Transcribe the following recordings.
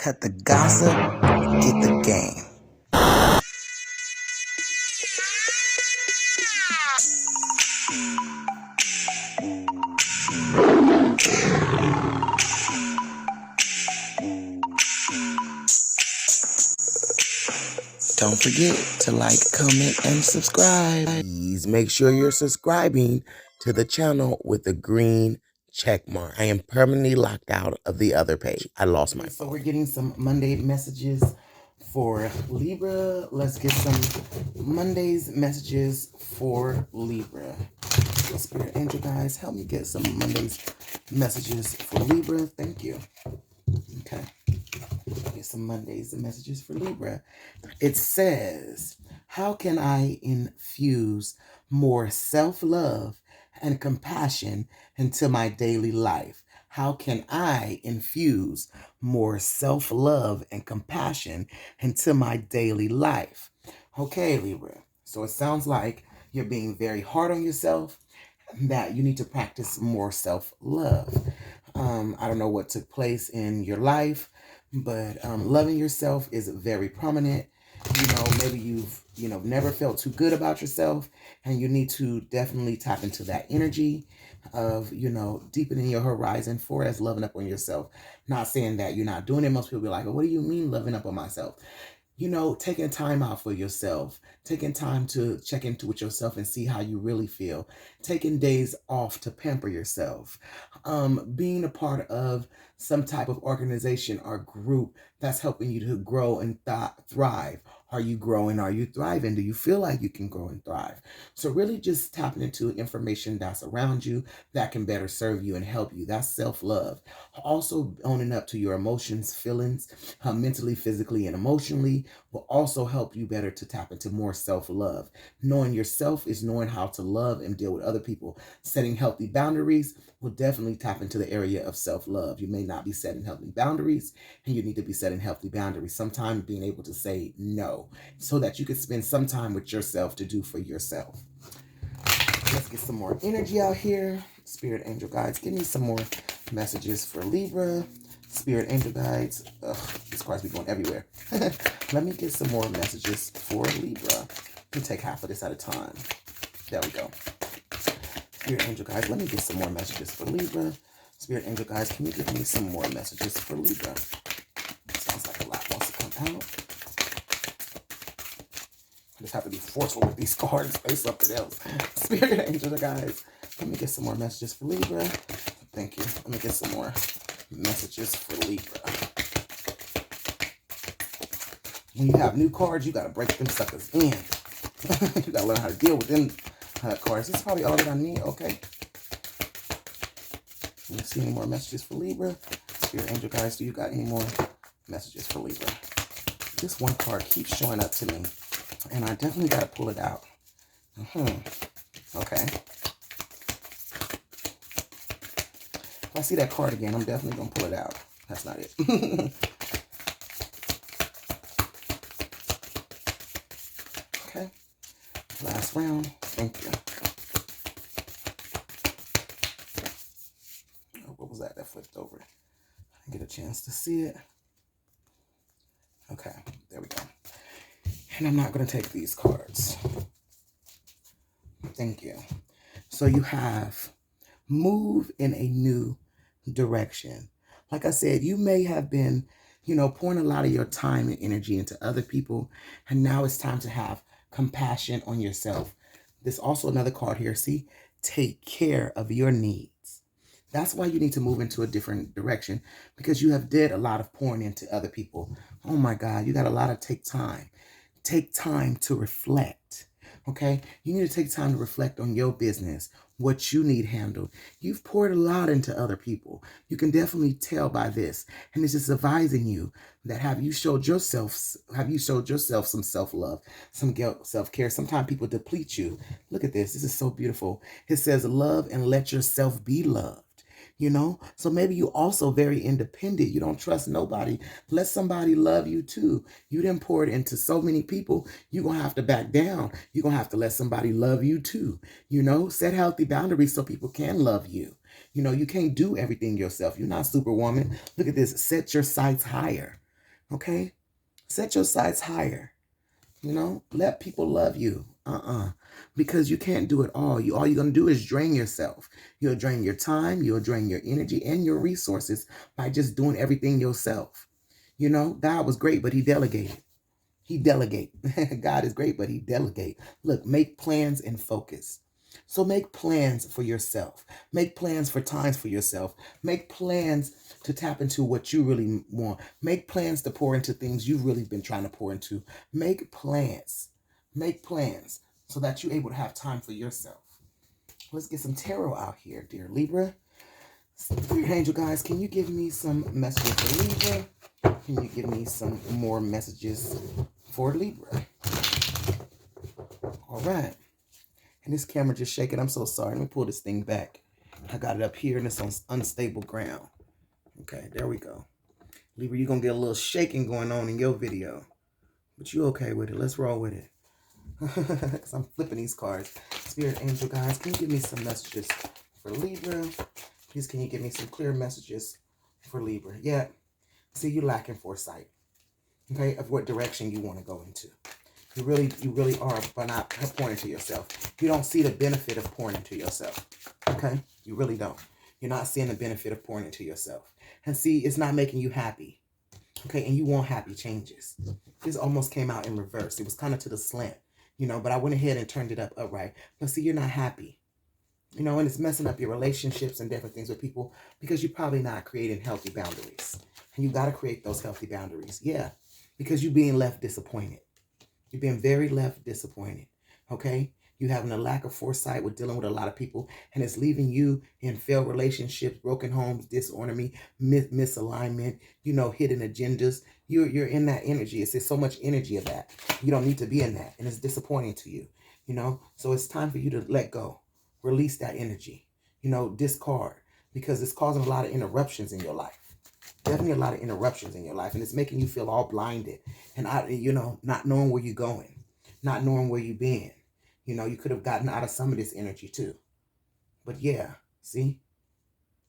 Cut the gossip, get the game. Don't forget to like, comment, and subscribe. Please make sure you're subscribing to the channel with the green check mark. I am permanently locked out of the other page. I lost my phone. So we're getting some Monday messages for Libra. Let's get some Monday's messages for Libra. So Spirit Angel guys, help me get some Monday's messages for Libra. Thank you. Okay. Get some Mondays and messages for Libra. It says, how can I infuse more self-love and compassion into my daily life? How can I infuse more self-love and compassion into my daily life? Okay, Libra. So it sounds like you're being very hard on yourself, that you need to practice more self-love. I don't know what took place in your life, but loving yourself is very prominent. Maybe you've, never felt too good about yourself, and you need to definitely tap into that energy of, deepening your horizon for as loving up on yourself. Not saying that you're not doing it. Most people be like, oh, what do you mean loving up on myself? Taking time out for yourself, taking time to check into with yourself and see how you really feel, taking days off to pamper yourself, being a part of some type of organization or group that's helping you to grow and thrive. Are you growing? Are you thriving? Do you feel like you can grow and thrive? So really just tapping into information that's around you that can better serve you and help you. That's self-love. Also owning up to your emotions, feelings, mentally, physically, and emotionally will also help you better to tap into more self-love. Knowing yourself is knowing how to love and deal with other people. Setting healthy boundaries will definitely tap into the area of self-love. You may not be setting healthy boundaries, and you need to be setting healthy boundaries. Sometimes being able to say no so that you can spend some time with yourself to do for yourself. Let's get some more energy out here. Spirit Angel Guides, give me some more messages for Libra. Spirit Angel Guides. This card's be going everywhere. Let me get some more messages for Libra. Let me take half of this at a time. There we go. Spirit Angel Guides, let me get some more messages for Libra. Spirit Angel Guides, can you give me some more messages for Libra? Sounds like a lot wants to come out. I just have to be forceful with these cards. Say something else. Spirit Angel Guides, let me get some more messages for Libra. Thank you. Let me get some more messages for Libra. When you have new cards, you got to break them suckers in. You got to learn how to deal with them cards. This is probably all that I need. Okay. Let me see any more messages for Libra. Spirit Angel Guys, do you got any more messages for Libra? This one card keeps showing up to me, and I definitely got to pull it out. Okay. If I see that card again, I'm definitely going to pull it out. That's not it. Okay. Last round. Thank you. Oh, what was that? That flipped over. I didn't get a chance to see it. Okay. There we go. And I'm not going to take these cards. Thank you. So you have move in a new direction. Like I said, you may have been, pouring a lot of your time and energy into other people, and now it's time to have compassion on yourself. There's also another card here. See, take care of your needs. That's why you need to move into a different direction, because you have did a lot of pouring into other people. Oh my God, you got a lot of take time. Take time to reflect. Okay, you need to take time to reflect on your business, what you need handled. You've poured a lot into other people. You can definitely tell by this. And it's just advising you that have you showed yourself some self-love, some self-care. Sometimes people deplete you. Look at this. This is so beautiful. It says, love and let yourself be loved. So maybe you also very independent. You don't trust nobody. Let somebody love you too. You didn't pour it into so many people. You're going to have to back down. You're going to have to let somebody love you too. Set healthy boundaries so people can love you. You can't do everything yourself. You're not Superwoman. Look at this. Set your sights higher. Okay? Set your sights higher. Let people love you. Because you can't do it all. All you're going to do is drain yourself. You'll drain your time, you'll drain your energy and your resources by just doing everything yourself. God was great, but he delegated. He delegate. God is great, but he delegate. Look, make plans and focus. So make plans for yourself. Make plans for times for yourself. Make plans to tap into what you really want. Make plans to pour into things you've really been trying to pour into. Make plans. Make plans so that you're able to have time for yourself. Let's get some tarot out here, dear Libra. Dear angel guys, can you give me some messages for Libra? Can you give me some more messages for Libra? All right. And this camera just shaking. I'm so sorry. Let me pull this thing back. I got it up here and it's on unstable ground. Okay, there we go. Libra, you're going to get a little shaking going on in your video. But you okay with it. Let's roll with it. Because I'm flipping these cards. Spirit angel guys, can you give me some messages for Libra? Please, can you give me some clear messages for Libra? Yeah. See, you're lacking foresight. Okay, of what direction you want to go into. You really are by not pouring into yourself. You don't see the benefit of pouring into yourself. Okay? You really don't. You're not seeing the benefit of pouring into yourself. And see, it's not making you happy. Okay? And you want happy changes. This almost came out in reverse. It was kind of to the slant. But I went ahead and turned it up upright. But see, you're not happy. And it's messing up your relationships and different things with people because you're probably not creating healthy boundaries. And you got to create those healthy boundaries. Yeah. Because you're being left disappointed. You're being very left disappointed, okay? You're having a lack of foresight with dealing with a lot of people, and it's leaving you in failed relationships, broken homes, disharmony, misalignment, hidden agendas. You're in that energy. It's so much energy of that. You don't need to be in that, and it's disappointing to you, So it's time for you to let go. Release that energy, discard, because it's causing a lot of interruptions in your life. Definitely a lot of interruptions in your life, and it's making you feel all blinded and not knowing where you're going, not knowing where you've been. You could have gotten out of some of this energy too. But yeah, see,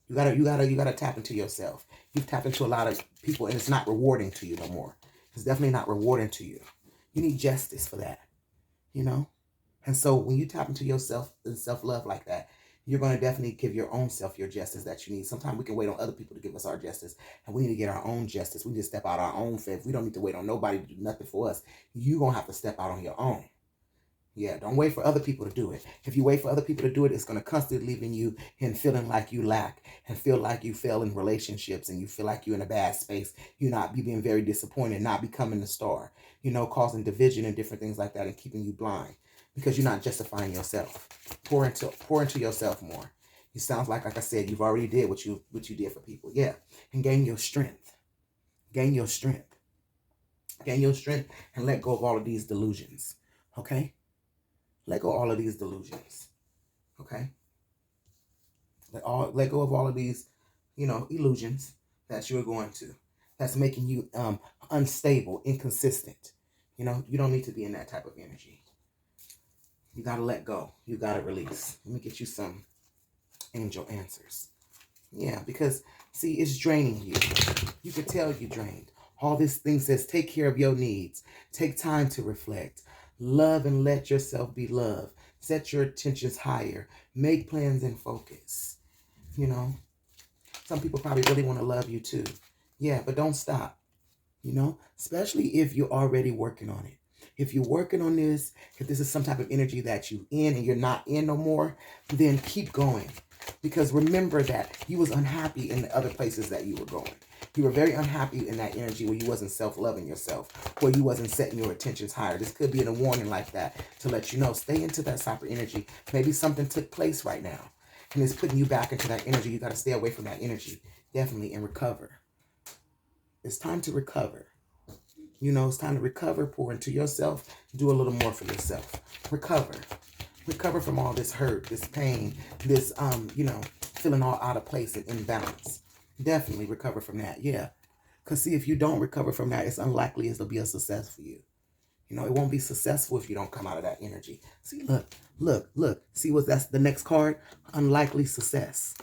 you gotta tap into yourself. You've tapped into a lot of people, and it's not rewarding to you no more. It's definitely not rewarding to you. You need justice for that, And so when you tap into yourself and self-love like that, you're going to definitely give your own self your justice that you need. Sometimes we can wait on other people to give us our justice, and we need to get our own justice. We need to step out our own faith. We don't need to wait on nobody to do nothing for us. You're going to have to step out on your own. Yeah, don't wait for other people to do it. If you wait for other people to do it, it's going to constantly leaving you in feeling like you lack and feel like you fail in relationships and you feel like you're in a bad space. You being very disappointed, not becoming the star, causing division and different things like that and keeping you blind. Because you're not justifying yourself. Pour into yourself more. It sounds like I said, you've already did what you did for people. Yeah. And gain your strength. Gain your strength. Gain your strength and let go of all of these delusions. Okay? Let go of all of these delusions. Okay? Let go of all of these, illusions that you're going to. That's making you unstable, inconsistent. You don't need to be in that type of energy. You got to let go. You got to release. Let me get you some angel answers. Yeah, because, see, it's draining you. You can tell you're drained. All this thing says, take care of your needs. Take time to reflect. Love and let yourself be loved. Set your intentions higher. Make plans and focus. Some people probably really want to love you too. Yeah, but don't stop. Especially if you're already working on it. If you're working on this, if this is some type of energy that you in and you're not in no more, then keep going. Because remember that you was unhappy in the other places that you were going. You were very unhappy in that energy where you wasn't self-loving yourself, where you wasn't setting your intentions higher. This could be a warning like that to let you know, stay into that type of energy. Maybe something took place right now and it's putting you back into that energy. You got to stay away from that energy, definitely, and recover. It's time to recover. It's time to recover, pour into yourself, do a little more for yourself. Recover. Recover from all this hurt, this pain, this, feeling all out of place and imbalance. Definitely recover from that, yeah. Because, see, if you don't recover from that, it's unlikely it'll be a success for you. It won't be successful if you don't come out of that energy. See, look. See that's the next card? Unlikely success.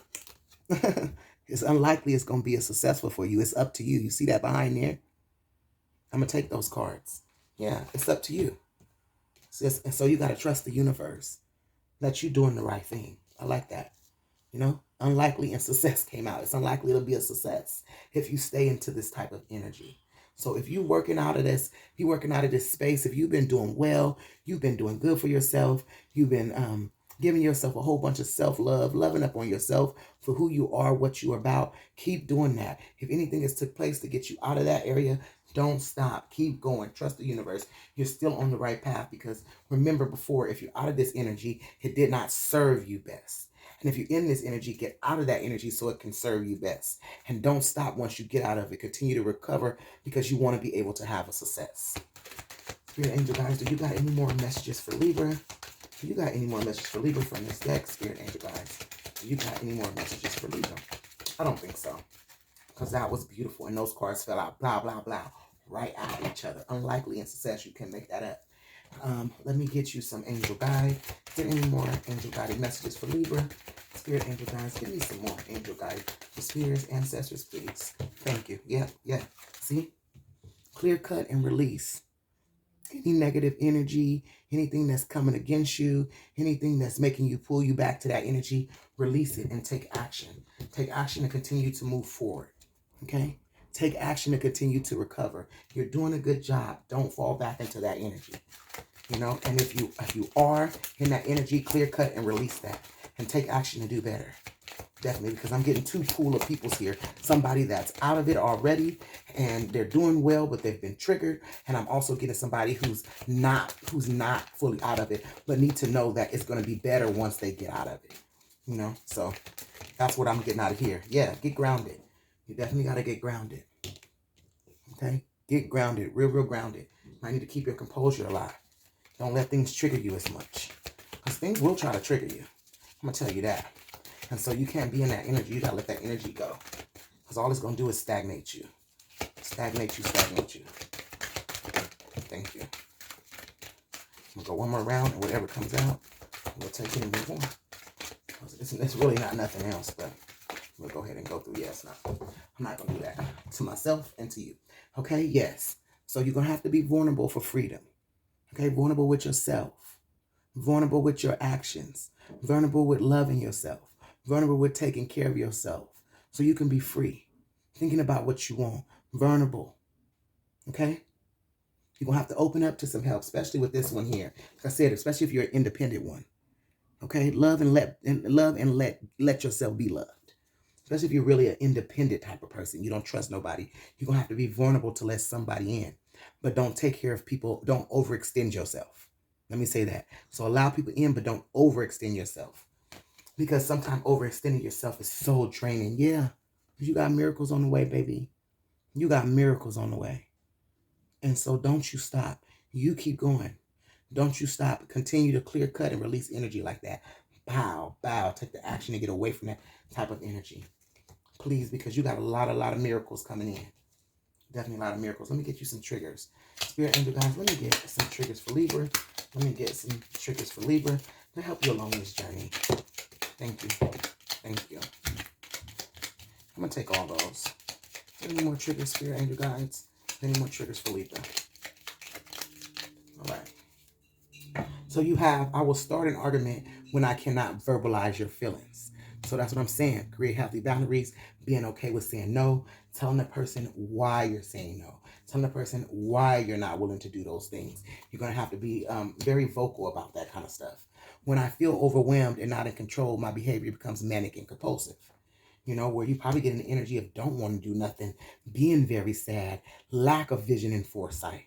It's unlikely it's going to be a successful for you. It's up to you. You see that behind there? I'm going to take those cards. Yeah, it's up to you. And so you got to trust the universe that you're doing the right thing. I like that. You know, unlikely and success came out. It's unlikely it'll be a success if you stay into this type of energy. So if you're working out of this, if you're working out of this space, if you've been doing well, you've been doing good for yourself, you've been giving yourself a whole bunch of self-love, loving up on yourself for who you are, what you're about, keep doing that. If anything has took place to get you out of that area, don't stop. Keep going. Trust the universe. You're still on the right path, because remember before, if you're out of this energy, it did not serve you best. And if you're in this energy, get out of that energy so it can serve you best. And don't stop once you get out of it. Continue to recover, because you want to be able to have a success. Spirit angel guys, do you got any more messages for Libra? Do you got any more messages for Libra from this deck? Spirit angel guys, do you got any more messages for Libra? I don't think so, because that was beautiful. And those cards fell out, blah, blah, blah, right out of each other. Unlikely and success, you can make that up. Let me get you some angel guide. Get any more angel guided messages for Libra? Spirit angel guides, give me some more angel guide for spirits, ancestors, please. Thank you. Yeah. See? Clear cut and release. Any negative energy, anything that's coming against you, anything that's making you pull you back to that energy, release it and take action. Take action and continue to move forward. Okay? Take action to continue to recover. You're doing a good job. Don't fall back into that energy. You know, and if you are in that energy, clear cut and release that. And take action to do better. Definitely, because I'm getting two pool of peoples here. Somebody that's out of it already and they're doing well, but they've been triggered. And I'm also getting somebody who's not fully out of it, but need to know that it's going to be better once they get out of it. You know, so that's what I'm getting out of here. Yeah, get grounded. You definitely got to get grounded. Okay? Get grounded, real grounded. You might need to keep your composure alive. Don't let things trigger you as much, because things will try to trigger you. I'm going to tell you that. And so you can't be in that energy. You got to let that energy go, because all it's going to do is stagnate you. Stagnate you. Thank you. I'm going to go one more round, and whatever comes out, we'll take it and move on. It's really not nothing else, but we'll go ahead and go through. Yes, I'm not going to do that to myself and to you. Okay, yes. So you're going to have to be vulnerable for freedom. Okay, vulnerable with yourself. Vulnerable with your actions. Vulnerable with loving yourself. Vulnerable with taking care of yourself, so you can be free. Thinking about what you want. Vulnerable. Okay? You're going to have to open up to some help, especially with this one here. Like I said, especially if you're an independent one. Okay? Love and let yourself be loved. Especially if you're really an independent type of person. You don't trust nobody. You're going to have to be vulnerable to let somebody in. But don't take care of people. Don't overextend yourself. Let me say that. So allow people in, but don't overextend yourself. Because sometimes overextending yourself is so draining. Yeah. You got miracles on the way, baby. You got miracles on the way. And so don't you stop. You keep going. Don't you stop. Continue to clear cut and release energy like that. Bow. Take the action to get away from that type of energy. Please, because you got a lot of miracles coming in. Definitely a lot of miracles. Let me get you some triggers. Spirit angel guys, let me get some triggers for Libra. Let me get some triggers for Libra to help you along this journey. Thank you. I'm going to take all those. Any more triggers, Spirit angel guides? Any more triggers for Libra? All right. So you have, I will start an argument when I cannot verbalize your feelings. So that's what I'm saying. Create healthy boundaries, being okay with saying no, telling the person why you're saying no, telling the person why you're not willing to do those things. You're going to have to be very vocal about that kind of stuff. When I feel overwhelmed and not in control, my behavior becomes manic and compulsive. You know, where you probably get an energy of don't want to do nothing, being very sad, lack of vision and foresight.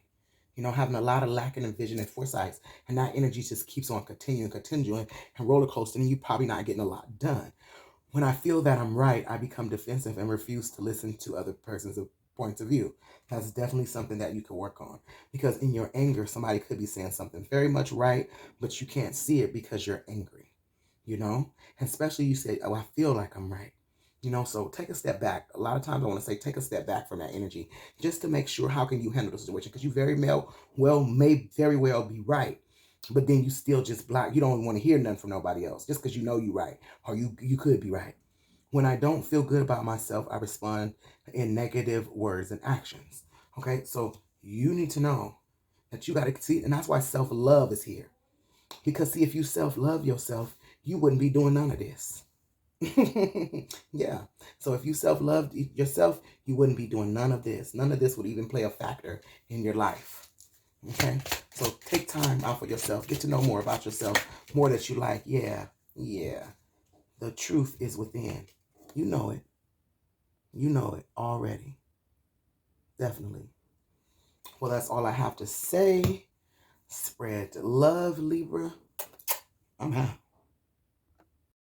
You know, having a lot of lacking in vision and foresight. And that energy just keeps on continuing and roller coasting, and you're probably not getting a lot done. When I feel that I'm right, I become defensive and refuse to listen to other person's points of view. That's definitely something that you can work on. Because in your anger, somebody could be saying something very much right, but you can't see it because you're angry. You know? And especially you say, oh, I feel like I'm right. You know, so take a step back. A lot of times I want to say take a step back from that energy just to make sure how can you handle the situation. Because you may very well be right. But then you still just block. You don't want to hear nothing from nobody else just because you know you're right, or you could be right. When I don't feel good about myself, I respond in negative words and actions. Okay, so You need to know that you got to see, and that's why self-love is here. Because see, if you self-love yourself, you wouldn't be doing none of this. Yeah. So if you self-loved yourself, you wouldn't be doing none of this. None of this would even play a factor in your life. Okay? So take time out for yourself. Get to know more about yourself. More that you like. Yeah. Yeah. The truth is within. You know it. You know it already. Definitely. Well, that's all I have to say. Spread love, Libra. I'm out.